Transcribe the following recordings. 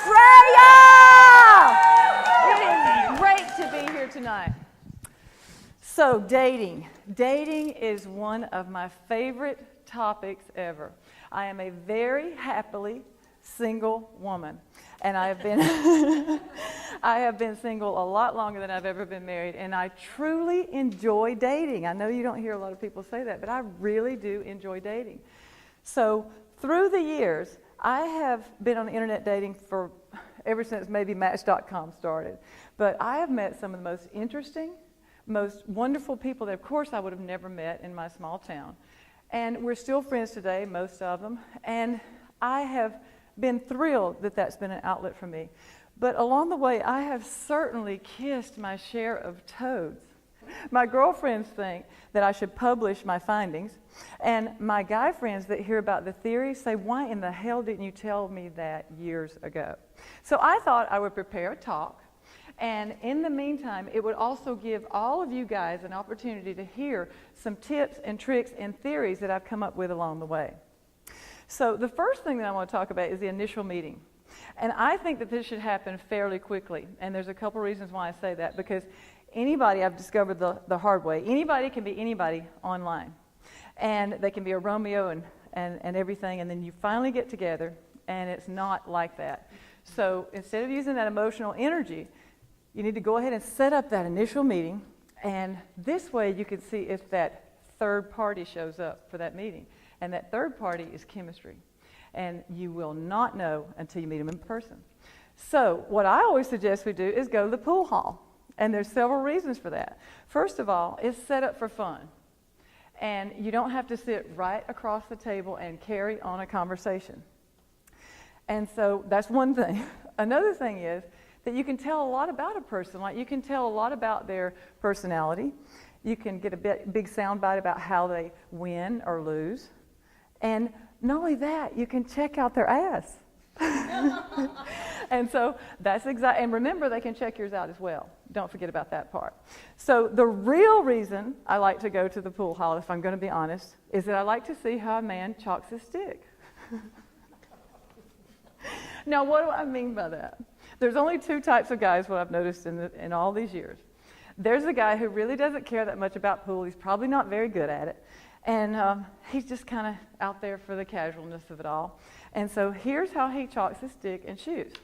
Australia! It is great to be here tonight. So, dating. Dating is one of my favorite topics ever. I am a very happily single woman, and I have been I have been single a lot longer than I've ever been married, and I truly enjoy dating. I know you don't hear a lot of people say that, but I really do enjoy dating. So, through the years, I have been on the internet dating for ever since maybe Match.com started. But I have met some of the most interesting, most wonderful people that, of course, I would have never met in my small town. And we're still friends today, most of them. And I have been thrilled that that's been an outlet for me. But along the way, I have certainly kissed my share of toads. My girlfriends think that I should publish my findings, and my guy friends that hear about the theory say, why in the hell didn't you tell me that years ago? So I thought I would prepare a talk, and in the meantime, it would also give all of you guys an opportunity to hear some tips and tricks and theories that I've come up with along the way. So the first thing that I want to talk about is the initial meeting. And I think that this should happen fairly quickly, and there's a couple reasons why I say that, because anybody, I've discovered the hard way, anybody can be anybody online. And they can be a Romeo and everything, and then you finally get together, and it's not like that. So instead of using that emotional energy, you need to go ahead and set up that initial meeting, and this way you can see if that third party shows up for that meeting. And that third party is chemistry. And you will not know until you meet them in person. So what I always suggest we do is go to the pool hall. And there's several reasons for that. First of all, it's set up for fun. And you don't have to sit right across the table and carry on a conversation. And so that's one thing. Another thing is that you can tell a lot about a person. Like, you can tell a lot about their personality. You can get a big soundbite about how they win or lose. And not only that, you can check out their ass. And so that's exactly, and remember, they can check yours out as well. Don't forget about that part. So the real reason I like to go to the pool hall, if I'm going to be honest, is that I like to see how a man chalks his stick. Now, what do I mean by that? There's only two types of guys, what I've noticed in all these years. There's a guy who really doesn't care that much about pool. He's probably not very good at it. And he's just kind of out there for the casualness of it all. And so here's how he chalks his stick and shoots.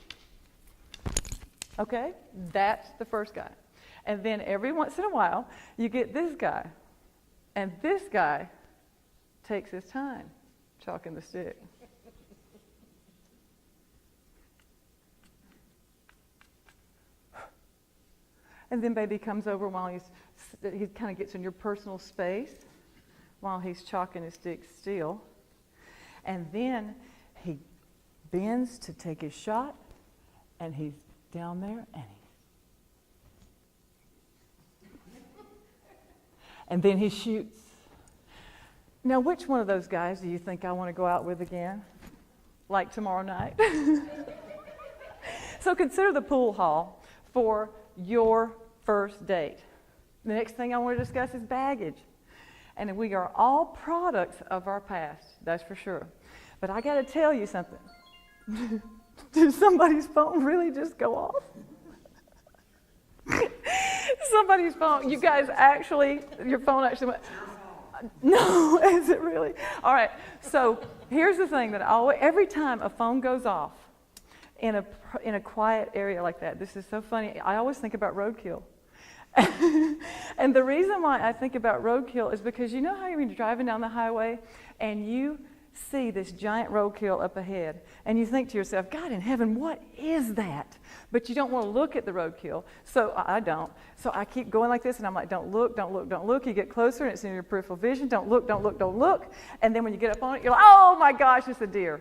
Okay? That's the first guy. And then every once in a while, you get this guy. And this guy takes his time chalking the stick. And then baby comes over while he kind of gets in your personal space while he's chalking his stick still. And then he bends to take his shot, and he's down there, and then he shoots. Now, which one of those guys do you think I want to go out with again? Like tomorrow night? So consider the pool hall for your first date. The next thing I want to discuss is baggage. And we are all products of our past, that's for sure. But I got to tell you something. Did somebody's phone really just go off? Somebody's phone, you guys actually, your phone actually went, no, is it really? All right, so here's the thing that every time a phone goes off in a quiet area like that, this is so funny, I always think about roadkill. And the reason why I think about roadkill is because you know how you're driving down the highway and you see this giant roadkill up ahead and you think to yourself, God in heaven, what is that? But you don't want to look at the roadkill. So I don't. So I keep going like this and I'm like, don't look, don't look, don't look. You get closer and it's in your peripheral vision. Don't look, don't look, don't look. And then when you get up on it, you're like, oh my gosh, it's a deer.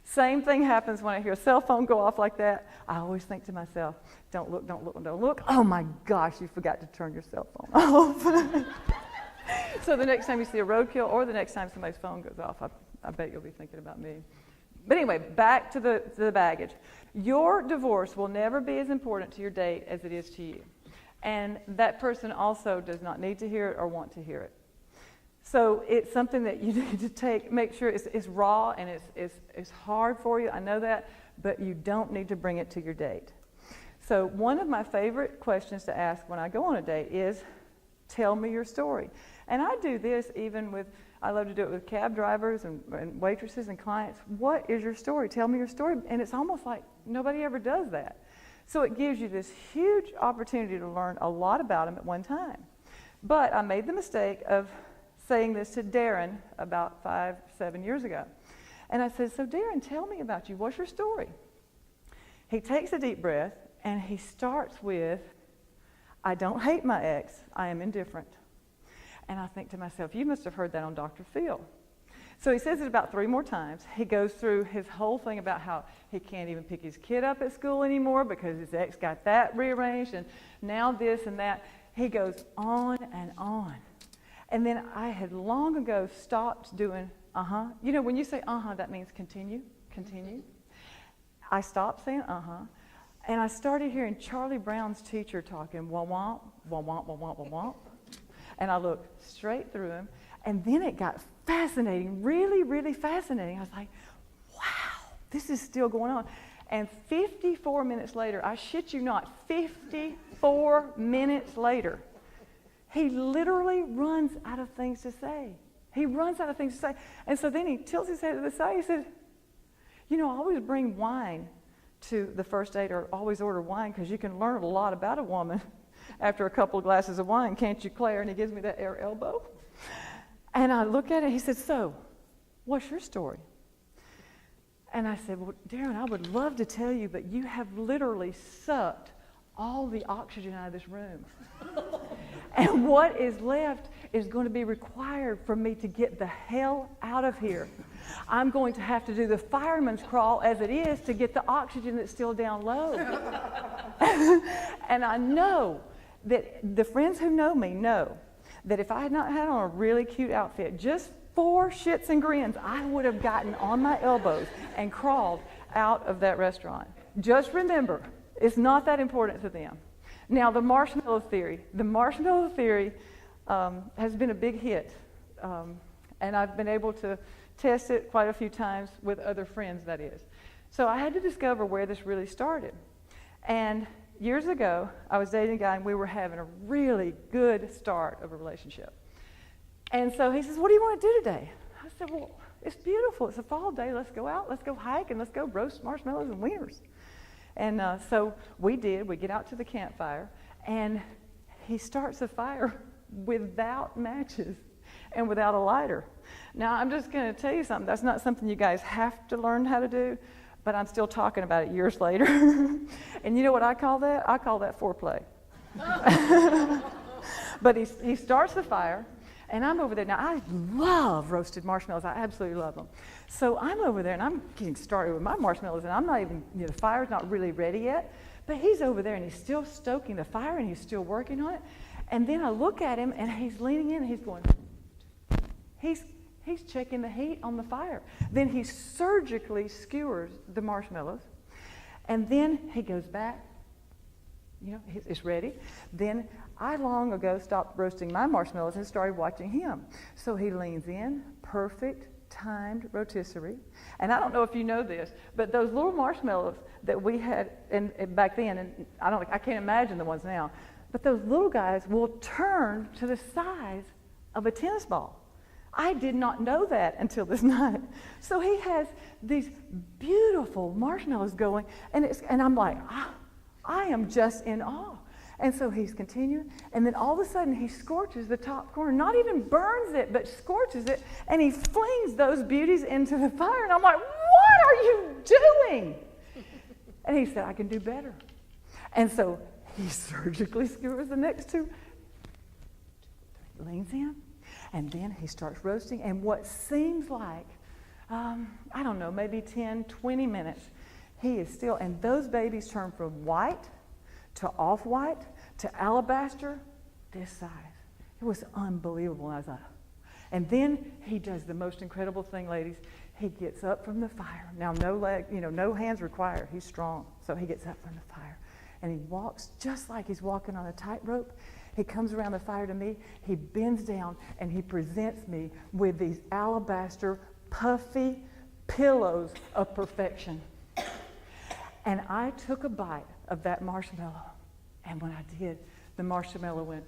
Same thing happens when I hear a cell phone go off like that. I always think to myself, don't look, don't look, don't look. Oh my gosh, you forgot to turn your cell phone off. So the next time you see a roadkill or the next time somebody's phone goes off, I bet you'll be thinking about me. But anyway, back to the baggage. Your divorce will never be as important to your date as it is to you. And that person also does not need to hear it or want to hear it. So it's something that you need to make sure it's raw and it's hard for you. I know that. but you don't need to bring it to your date. So one of my favorite questions to ask when I go on a date is, tell me your story. And I do this even with, I love to do it with cab drivers and waitresses and clients. What is your story? Tell me your story. And it's almost like nobody ever does that. So it gives you this huge opportunity to learn a lot about them at one time. But I made the mistake of saying this to Darren about 5-7 years ago. And I said, so Darren, tell me about you. What's your story? He takes a deep breath and he starts with, I don't hate my ex, I am indifferent. And I think to myself, you must have heard that on Dr. Phil. So he says it about 3 more times. He goes through his whole thing about how he can't even pick his kid up at school anymore because his ex got that rearranged and now this and that. He goes on and on. And then I had long ago stopped doing uh-huh. You know, when you say uh-huh, that means continue, continue. I stopped saying uh-huh. And I started hearing Charlie Brown's teacher talking wah-womp, wah-womp, wah-womp, wah-womp. And I looked straight through him. And then it got fascinating, really, really fascinating. I was like, wow, this is still going on. And 54 minutes later, I shit you not, 54 minutes later, he literally runs out of things to say. He runs out of things to say. And so then he tilts his head to the side. He said, you know, I always bring wine to the first date, or always order wine, because you can learn a lot about a woman after a couple of glasses of wine, can't you, Claire? And he gives me that air elbow. And I look at it, he said, so, what's your story? And I said, well, Darren, I would love to tell you, but you have literally sucked all the oxygen out of this room. And what is left is going to be required for me to get the hell out of here. I'm going to have to do the fireman's crawl as it is to get the oxygen that's still down low. And I know that the friends who know me know that if I had not had on a really cute outfit, just for shits and grins, I would have gotten on my elbows and crawled out of that restaurant. Just remember, it's not that important to them. Now, the Marshmallow Theory. The Marshmallow Theory has been a big hit, and I've been able to test it quite a few times with other friends, that is. So I had to discover where this really started. And years ago, I was dating a guy, and we were having a really good start of a relationship. And so he says, what do you want to do today? I said, well, it's beautiful. It's a fall day. Let's go out. Let's go hike, and let's go roast marshmallows and wieners. And so we did. We get out to the campfire, and he starts a fire without matches and without a lighter. Now, I'm just going to tell you something. That's not something you guys have to learn how to do, but I'm still talking about it years later. And you know what I call that? I call that foreplay. But he starts the fire, and I'm over there. Now, I love roasted marshmallows. I absolutely love them. So I'm over there, and I'm getting started with my marshmallows, and I'm not even, the fire's not really ready yet. But he's over there, and he's still stoking the fire, and he's still working on it. And then I look at him, and he's leaning in, and he's going, he's checking the heat on the fire. Then he surgically skewers the marshmallows, and then he goes back. It's ready. Then I long ago stopped roasting my marshmallows and started watching him. So he leans in, perfect, timed rotisserie. And I don't know if you know this, but those little marshmallows that we had back then, and I can't imagine the ones now, but those little guys will turn to the size of a tennis ball. I did not know that until this night. So he has these beautiful marshmallows going, and I'm like, I am just in awe. And so he's continuing, and then all of a sudden he scorches the top corner, not even burns it, but scorches it, and he flings those beauties into the fire. And I'm like, what are you doing? And he said, I can do better. And so he surgically skewers the next two, leans in, and then he starts roasting. And what seems like, maybe 10, 20 minutes, he is still, and those babies turn from white to off-white to alabaster this size. It was unbelievable. I was like, and then he does the most incredible thing, ladies. He gets up from the fire. Now, no hands required. He's strong. So he gets up from the fire, and he walks just like he's walking on a tightrope. He comes around the fire to me. He bends down, and he presents me with these alabaster, puffy pillows of perfection. And I took a bite of that marshmallow. And when I did, the marshmallow went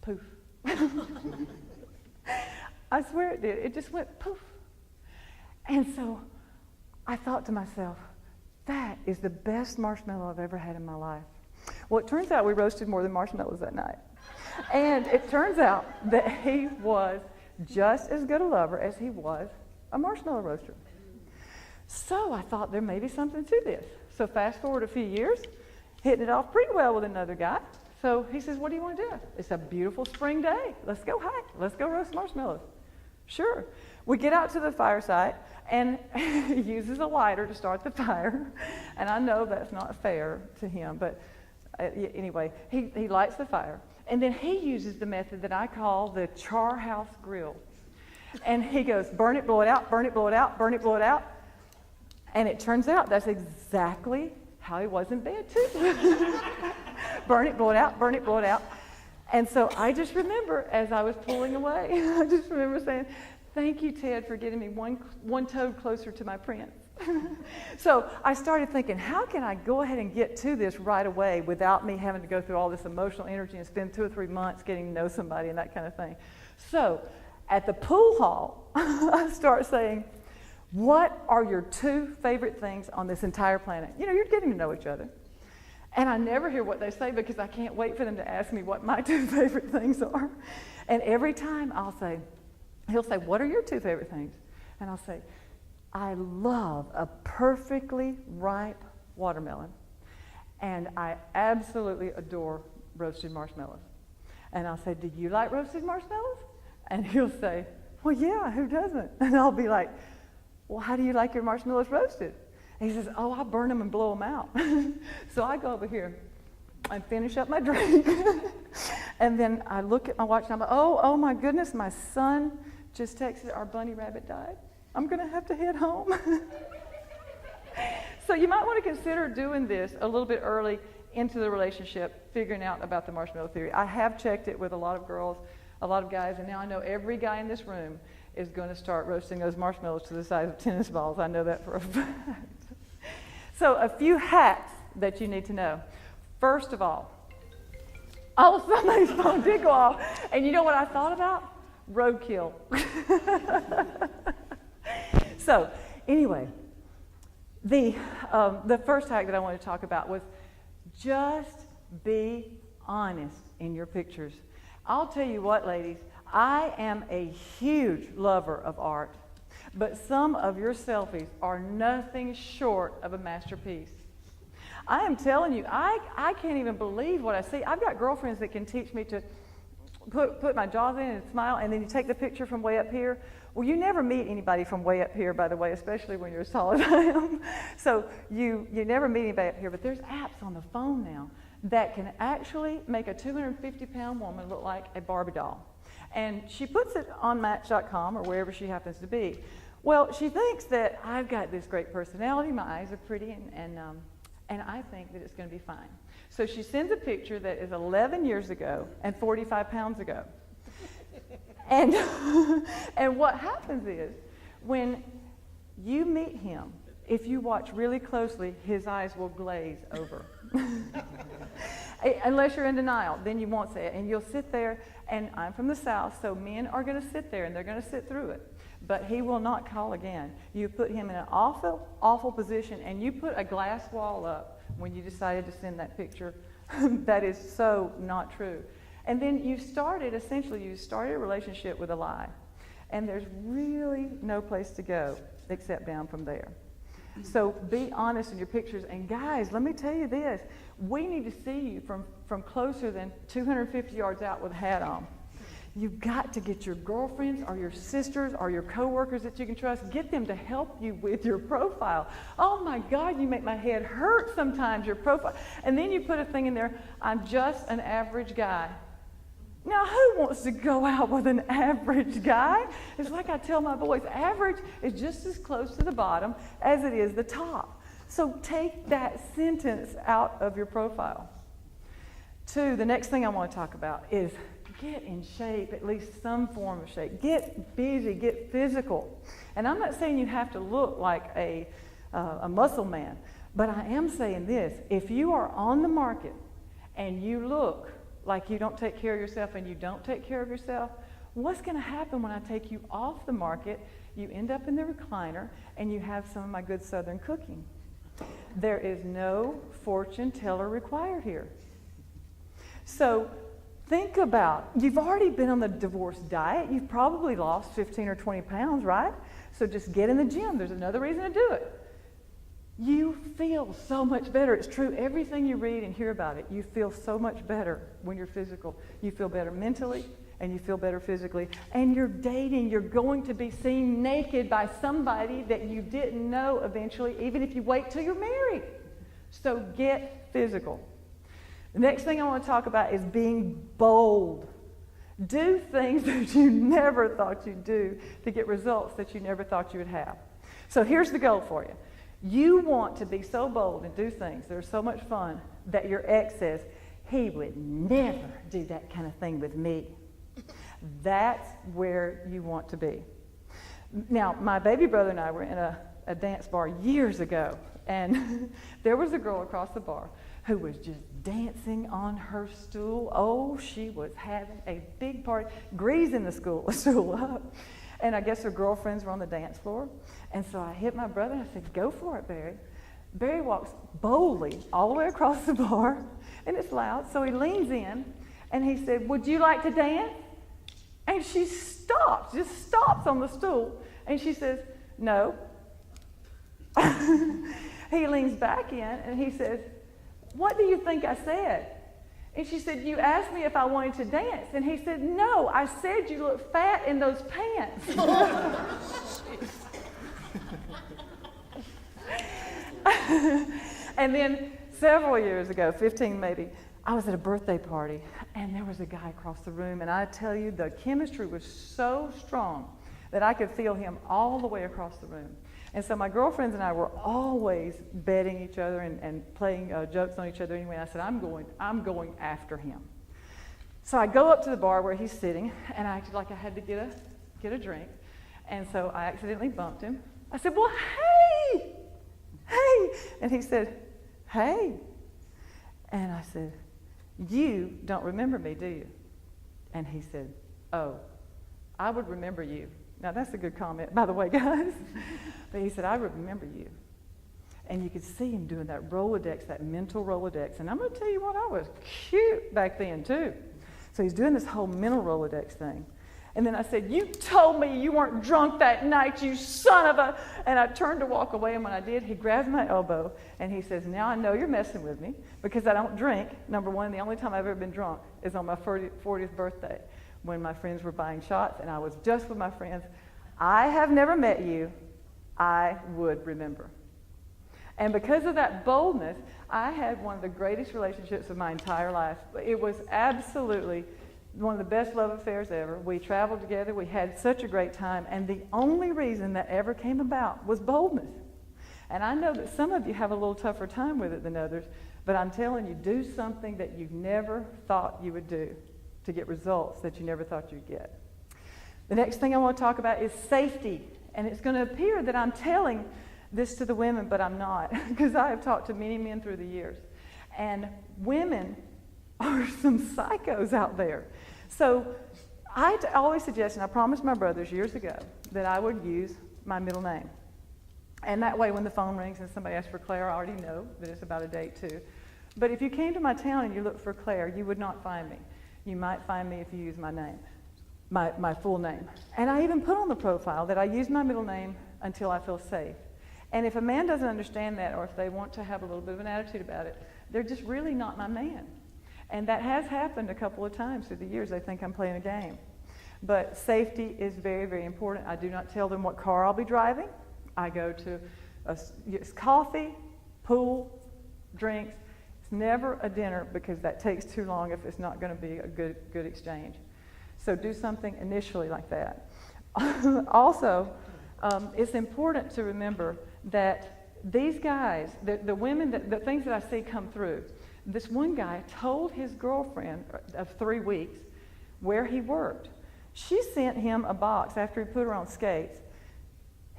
poof. I swear it did. It just went poof. And so I thought to myself, that is the best marshmallow I've ever had in my life. Well, it turns out we roasted more than marshmallows that night. And it turns out that he was just as good a lover as he was a marshmallow roaster. So I thought there may be something to this. So fast forward a few years, hitting it off pretty well with another guy. So he says, what do you want to do? It's a beautiful spring day. Let's go hike. Let's go roast marshmallows. Sure. We get out to the fireside, and he uses a lighter to start the fire. And I know that's not fair to him, but anyway, he lights the fire. And then he uses the method that I call the char house grill. And he goes, burn it, blow it out, burn it, blow it out, burn it, blow it out. And it turns out that's exactly how he was in bed, too. Burn it, blow it out, burn it, blow it out. And so I just remember, as I was pulling away, I just remember saying, thank you, Ted, for getting me one toed closer to my prince. So I started thinking, how can I go ahead and get to this right away without me having to go through all this emotional energy and spend 2 or 3 months getting to know somebody and that kind of thing? So at the pool hall, I start saying, what are your 2 favorite things on this entire planet? You know, you're getting to know each other. And I never hear what they say because I can't wait for them to ask me what my 2 favorite things are. And every time he'll say, what are your 2 favorite things? And I'll say, I love a perfectly ripe watermelon. And I absolutely adore roasted marshmallows. And I'll say, do you like roasted marshmallows? And he'll say, well, yeah, who doesn't? And I'll be like, well, how do you like your marshmallows roasted? And he says, oh, I burn them and blow them out. So I go over here and finish up my drink. And then I look at my watch and I'm like, oh my goodness, my son just texted, our bunny rabbit died. I'm going to have to head home. So you might want to consider doing this a little bit early into the relationship, figuring out about the marshmallow theory. I have checked it with a lot of girls, a lot of guys, and now I know every guy in this room is going to start roasting those marshmallows to the size of tennis balls. I know that for a fact. So a few hacks that you need to know. First of all, somebody's phone did go off. And you know what I thought about? Roadkill. So anyway, the first hack that I wanted to talk about was just be honest in your pictures. I'll tell you what, ladies, I am a huge lover of art, but some of your selfies are nothing short of a masterpiece. I am telling you, I can't even believe what I see. I've got girlfriends that can teach me to put my jaws in and smile, and then you take the picture from way up here. Well, you never meet anybody from way up here, by the way, especially when you're as tall as I am. So you never meet anybody up here, but there's apps on the phone now that can actually make a 250-pound woman look like a Barbie doll. And she puts it on Match.com or wherever she happens to be. Well, she thinks that I've got this great personality, my eyes are pretty, and I think that it's going to be fine. So she sends a picture that is 11 years ago and 45 pounds ago. And what happens is, when you meet him, if you watch really closely, his eyes will glaze over. Unless you're in denial, then you won't say it. And you'll sit there, and I'm from the South, so men are going to sit there, and they're going to sit through it. But he will not call again. You put him in an awful, awful position, and you put a glass wall up when you decided to send that picture. That is so not true. And then you started a relationship with a lie. And there's really no place to go except down from there. So be honest in your pictures. And guys, let me tell you this. We need to see you from closer than 250 yards out with a hat on. You've got to get your girlfriends or your sisters or your coworkers that you can trust. Get them to help you with your profile. Oh my God, you make my head hurt sometimes, your profile. And then you put a thing in there, I'm just an average guy. Now, who wants to go out with an average guy? It's like I tell my boys, average is just as close to the bottom as it is the top. So take that sentence out of your profile. 2, the next thing I want to talk about is get in shape, at least some form of shape. Get busy, get physical. And I'm not saying you have to look like a muscle man, But I am saying this, if you are on the market and you look like you don't take care of yourself and you don't take care of yourself, what's going to happen when I take you off the market? You end up in the recliner and you have some of my good Southern cooking. There is no fortune teller required here. So think about, you've already been on the divorce diet. You've probably lost 15 or 20 pounds, right? So just get in the gym. There's another reason to do it. You feel so much better. It's true. Everything you read and hear about it, you feel so much better when you're physical. You feel better mentally and you feel better physically. And you're dating. You're going to be seen naked by somebody that you didn't know eventually, even if you wait till you're married. So get physical. The next thing I want to talk about is being bold. Do things that you never thought you'd do to get results that you never thought you would have. So here's the goal for you. You want to be so bold and do things that are so much fun that your ex says, he would never do that kind of thing with me. That's where you want to be. Now, my baby brother and I were in a dance bar years ago, and there was a girl across the bar who was just dancing on her stool. Oh, she was having a big party, greasing the stool up. And I guess her girlfriends were on the dance floor. And so I hit my brother and I said, go for it, Barry. Barry walks boldly all the way across the bar, and it's loud. So he leans in and he said, would you like to dance? And she stops, just stops on the stool. And she says, no. He leans back in and he says, what do you think I said? And she said, you asked me if I wanted to dance. And he said, no, I said you look fat in those pants. And then several years ago, 15 maybe, I was at a birthday party, and there was a guy across the room, and I tell you, the chemistry was so strong that I could feel him all the way across the room. And so my girlfriends and I were always betting each other and playing jokes on each other anyway. And I said, I'm going after him. So I go up to the bar where he's sitting, and I acted like I had to get a drink. And so I accidentally bumped him. I said, well, hey. And he said, hey. And I said, you don't remember me, do you? And he said, oh, I would remember you. Now, that's a good comment, by the way, guys. But he said, I remember you. And you could see him doing that Rolodex, that mental Rolodex. And I'm going to tell you what, I was cute back then, too. So he's doing this whole mental Rolodex thing. And then I said, you told me you weren't drunk that night, you son of a... And I turned to walk away, and when I did, he grabbed my elbow, and he says, now I know you're messing with me because I don't drink. Number one, the only time I've ever been drunk is on my 40th birthday when my friends were buying shots, and I was just with my friends. I have never met you. I would remember. And because of that boldness, I had one of the greatest relationships of my entire life. It was absolutely one of the best love affairs ever. We traveled together. We had such a great time. And the only reason that ever came about was boldness. And I know that some of you have a little tougher time with it than others, but I'm telling you, do something that you never thought you would do to get results that you never thought you'd get. The next thing I want to talk about is safety. And it's going to appear that I'm telling this to the women, but I'm not, because I have talked to many men through the years. And women are some psychos out there. So I always suggest, and I promised my brothers years ago, that I would use my middle name. And that way when the phone rings and somebody asks for Claire, I already know that it's about a date too. But if you came to my town and you looked for Claire, you would not find me. You might find me if you use my name, my full name. And I even put on the profile that I use my middle name until I feel safe. And if a man doesn't understand that, or if they want to have a little bit of an attitude about it, they're just really not my man. And that has happened a couple of times through the years. They think I'm playing a game. But safety is very, very important. I do not tell them what car I'll be driving. I go to it's coffee, pool, drinks. It's never a dinner because that takes too long if it's not going to be a good exchange. So do something initially like that. Also, it's important to remember that these guys, the women, the things that I see come through, this one guy told his girlfriend of 3 weeks where he worked. She sent him a box after he put her on skates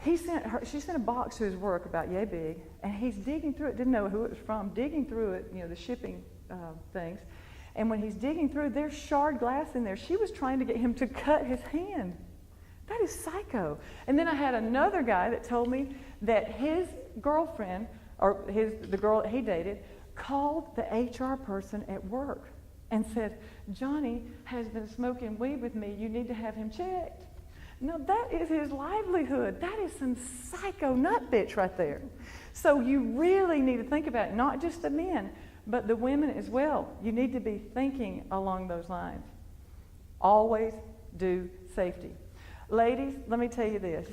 She sent a box to his work about yay big, and he's digging through it, didn't know who it was from, digging through it, the shipping things. And when he's digging through, there's shard glass in there. She was trying to get him to cut his hand. That is psycho. And then I had another guy that told me that his girlfriend, or the girl that he dated, called the HR person at work and said, Johnny has been smoking weed with me. You need to have him checked. No, that is his livelihood. That is some psycho nut bitch right there. So you really need to think about it, not just the men, but the women as well. You need to be thinking along those lines. Always do safety. Ladies, let me tell you this.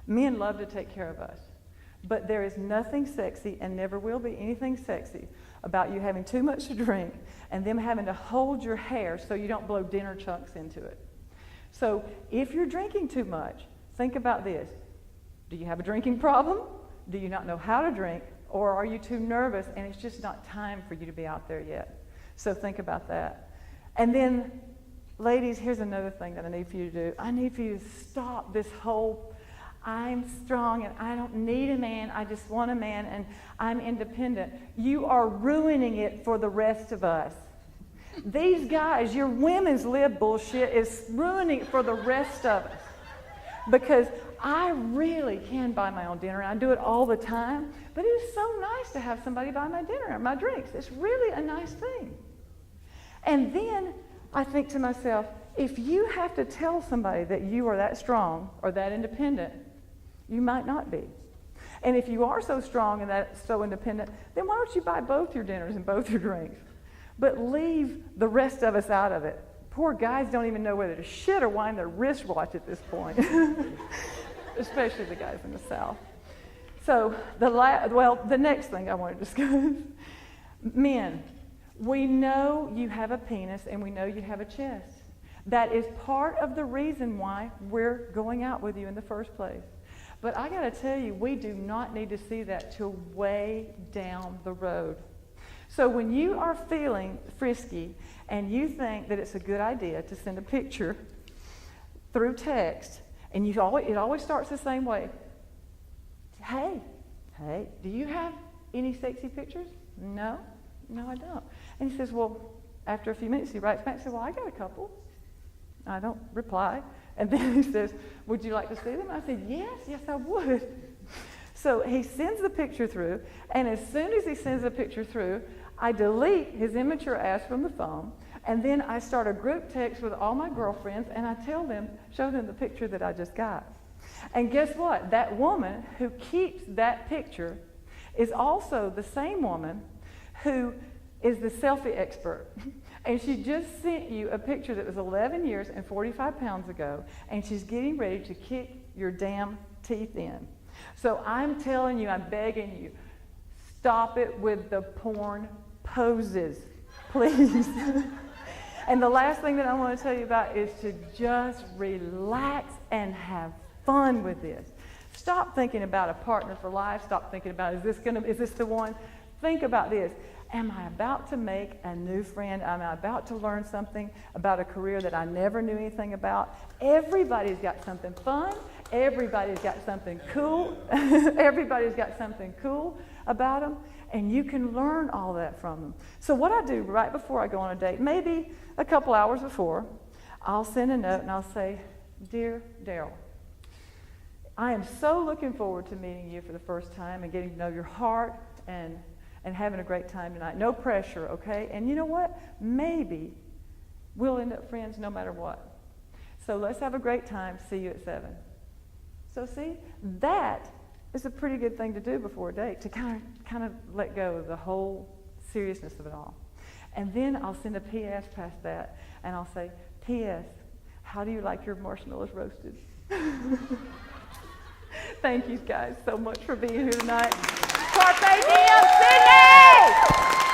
Men love to take care of us, but there is nothing sexy, and never will be anything sexy, about you having too much to drink and them having to hold your hair so you don't blow dinner chunks into it. So if you're drinking too much, think about this. Do you have a drinking problem? Do you not know how to drink? Or are you too nervous and it's just not time for you to be out there yet? So think about that. And then, ladies, here's another thing that I need for you to do. I need for you to stop this whole, I'm strong and I don't need a man, I just want a man and I'm independent. You are ruining it for the rest of us. These guys, your women's lib bullshit is ruining it for the rest of us. Because I really can buy my own dinner, and I do it all the time, but it is so nice to have somebody buy my dinner and my drinks. It's really a nice thing. And then I think to myself, if you have to tell somebody that you are that strong or that independent, you might not be. And if you are so strong and that so independent, then why don't you buy both your dinners and both your drinks? But leave the rest of us out of it. Poor guys don't even know whether to shit or wind their wristwatch at this point, especially the guys in the South. So the next thing I want to discuss, men, we know you have a penis and we know you have a chest. That is part of the reason why we're going out with you in the first place. But I got to tell you, we do not need to see that till way down the road. So when you are feeling frisky and you think that it's a good idea to send a picture through text, and it always starts the same way. Hey, do you have any sexy pictures? No, I don't. And he says, well, after a few minutes he writes back and says, well, I got a couple. I don't reply. And then he says, would you like to see them? I said, yes, I would. So he sends the picture through, and as soon as he sends the picture through, I delete his immature ass from the phone, and then I start a group text with all my girlfriends, and I show them the picture that I just got. And guess what? That woman who keeps that picture is also the same woman who is the selfie expert. And she just sent you a picture that was 11 years and 45 pounds ago, and she's getting ready to kick your damn teeth in. So I'm telling you, I'm begging you, stop it with the porn poses, please. And the last thing that I want to tell you about is to just relax and have fun with this. Stop thinking about a partner for life. Stop thinking about, is this the one? Think about this. Am I about to make a new friend? Am I about to learn something about a career that I never knew anything about? Everybody's got something fun. Everybody's got something cool. Everybody's got something cool about them, and you can learn all that from them. So what I do right before I go on a date, maybe a couple hours before, I'll send a note and I'll say, Dear Daryl, I am so looking forward to meeting you for the first time and getting to know your heart and having a great time tonight. No pressure, okay? And you know what? Maybe we'll end up friends no matter what. So let's have a great time. See you at 7. So see, that is a pretty good thing to do before a date, to kind of let go of the whole seriousness of it all. And then I'll send a P.S. past that, and I'll say, P.S., how do you like your marshmallows roasted? Thank you guys so much for being here tonight. Carpe diem, Sydney!